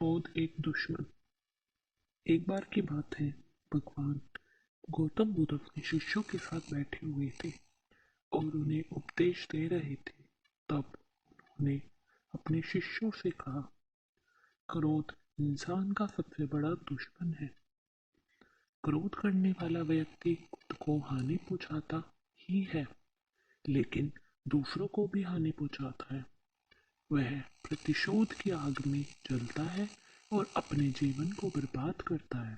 क्रोध एक दुश्मन। एक बार की बात है, भगवान गौतम बुद्ध अपने शिष्यों के साथ बैठे हुए थे और उन्हें उपदेश दे रहे थे। तब उन्होंने अपने शिष्यों से कहा, क्रोध इंसान का सबसे बड़ा दुश्मन है। क्रोध करने वाला व्यक्ति खुद को हानि पहुंचाता ही है, लेकिन दूसरों को भी हानि पहुंचाता है। वह प्रतिशोध की आग में जलता है और अपने जीवन को बर्बाद करता है।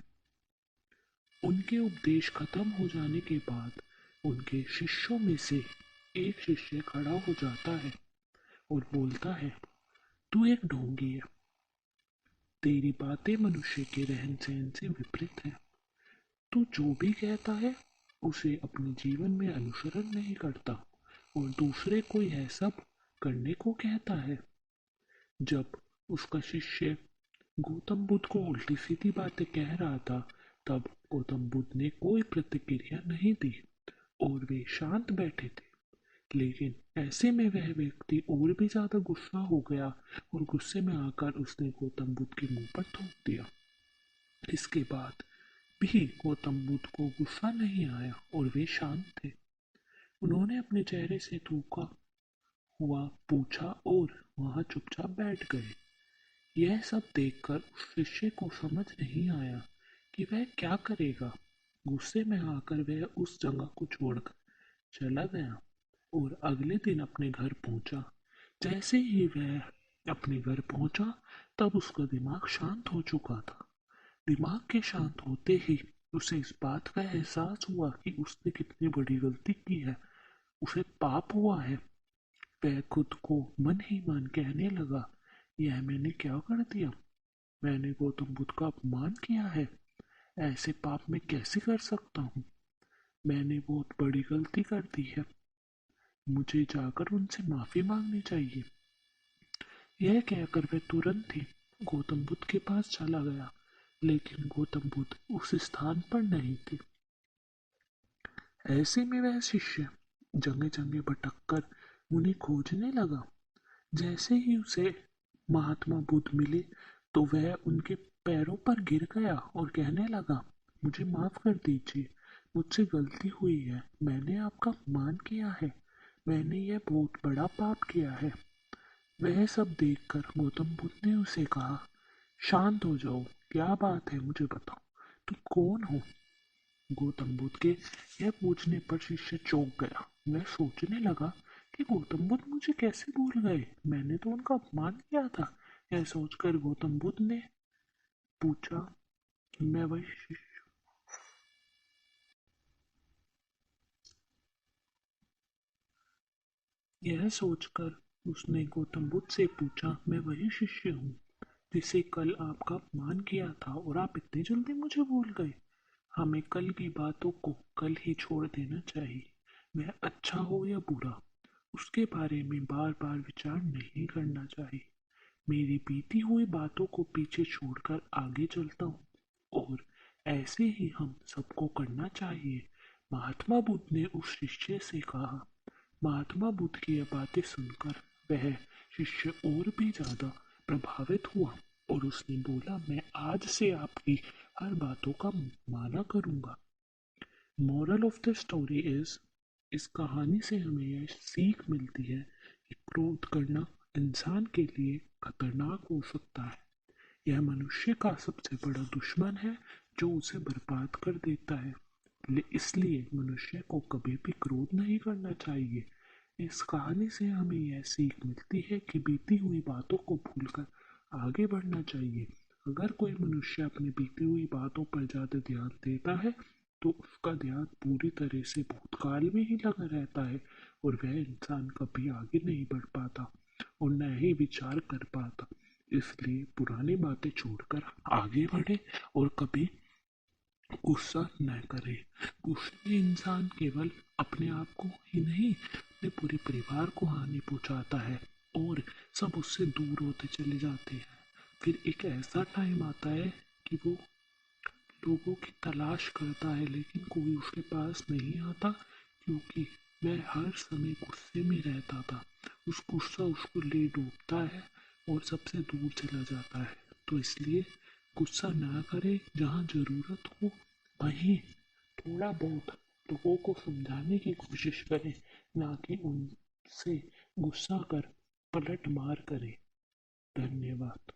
उनके उपदेश खत्म हो जाने के बाद उनके शिष्यों में से एक शिष्य खड़ा हो जाता है और बोलता है, तू एक ढोंगी है। तेरी बातें मनुष्य के रहन सहन से विपरीत है। तू जो भी कहता है उसे अपने जीवन में अनुसरण नहीं करता और दूसरे को यह सब करने को कहता है। जब उसका शिष्य गौतम बुद्ध को उल्टी सीधी बातें कह रहा था, तब गौतम बुद्ध ने कोई प्रतिक्रिया नहीं दी और वे शांत बैठे थे। लेकिन ऐसे में वह व्यक्ति और भी ज्यादा गुस्सा हो गया और गुस्से में आकर उसने गौतम बुद्ध के मुंह पर थूक दिया। इसके बाद भी गौतम बुद्ध को गुस्सा नहीं आया और वे शांत थे। उन्होंने अपने चेहरे से थूका हुआ पूछा और वहां चुपचाप बैठ गए। यह सब देखकर उस शिष्य को समझ नहीं आया कि वह क्या करेगा। गुस्से में आकर वह उस जगह को छोड़कर चला गया और अगले दिन अपने घर पहुंचा। जैसे ही वह अपने घर पहुंचा, तब उसका दिमाग शांत हो चुका था। दिमाग के शांत होते ही उसे इस बात का एहसास हुआ कि उसने कितनी बड़ी गलती की है। उसे पाप हुआ है। वह खुद को मन ही मन कहने लगा, यह मैंने क्या कर दिया? मैंने गौतम बुद्ध का अपमान किया है। ऐसे पाप मैं कैसे कर सकता हूँ? मैंने बहुत बड़ी गलती कर दी है। मुझे जाकर उनसे माफी मांगनी चाहिए। यह कहकर वह तुरंत ही गौतम बुद्ध के पास चला गया, लेकिन गौतम बुद्ध उस स्थान पर नहीं थे। ऐसे में वह शिष्य जगह जगह भटक कर उन्हें खोजने लगा। जैसे ही उसे महात्मा बुद्ध मिले, तो वह उनके पैरों पर गिर गया और कहने लगा, मुझे माफ कर दीजिए, मुझसे गलती हुई है। मैंने आपका अपमान किया है। मैंने यह बहुत बड़ा पाप किया है। वह सब देखकर गौतम बुद्ध ने उसे कहा, शांत हो जाओ, क्या बात है, मुझे बताओ, तुम कौन हो? गौतम बुद्ध के यह पूछने पर शिष्य चौंक गया। वह सोचने लगा कि गौतम बुद्ध मुझे कैसे भूल गए? मैंने तो उनका अपमान किया था। यह सोचकर गौतम बुद्ध ने पूछा, मैं वही शिष्य यह सोचकर उसने गौतम बुद्ध से पूछा, मैं वही शिष्य हूँ जिसे कल आपका अपमान किया था और आप इतनी जल्दी मुझे भूल गए। हमें कल की बातों को कल ही छोड़ देना चाहिए। वह अच्छा हो या बुरा, उसके बारे में बार बार विचार नहीं करना चाहिए। मेरी बीती हुई बातों को पीछे छोड़कर आगे चलता हूँ और ऐसे ही हम सबको करना चाहिए। महात्मा बुद्ध ने उस शिष्य से कहा। महात्मा बुद्ध की यह बातें सुनकर वह शिष्य और भी ज्यादा प्रभावित हुआ और उसने बोला, मैं आज से आपकी हर बातों का माना करूंगा। Moral of the story is, इस कहानी से हमें यह सीख मिलती है कि क्रोध करना इंसान के लिए खतरनाक हो सकता है। यह मनुष्य का सबसे बड़ा दुश्मन है जो उसे बर्बाद कर देता है। इसलिए मनुष्य को कभी भी क्रोध नहीं करना चाहिए। इस कहानी से हमें यह सीख मिलती है कि बीती हुई बातों को भूलकर आगे बढ़ना चाहिए। अगर कोई मनुष्य अपनी बीती हुई बातों पर ज्यादा ध्यान देता है, तो उसका ध्यान पूरी तरह से भूतकाल में ही लगा रहता है और वह इंसान कभी आगे नहीं बढ़ पाता और न ही विचार कर पाता। इसलिए पुरानी बातें छोड़कर आगे बढ़े और कभी गुस्सा न करे। गुस्से में इंसान केवल अपने आप को ही नहीं, अपने पूरे परिवार को हानि पहुंचाता है और सब उससे दूर होते चले जाते हैं। फिर एक ऐसा टाइम आता है कि वो लोगों की तलाश करता है, लेकिन कोई उसके पास नहीं आता, क्योंकि वह हर समय गुस्से में रहता था। उस गुस्सा उसको ले डूबता है और सबसे दूर चला जाता है। तो इसलिए गुस्सा ना करें, जहाँ ज़रूरत हो वहीं थोड़ा बहुत लोगों को समझाने की कोशिश करें, ना कि उनसे गुस्सा कर पलट मार करें। धन्यवाद।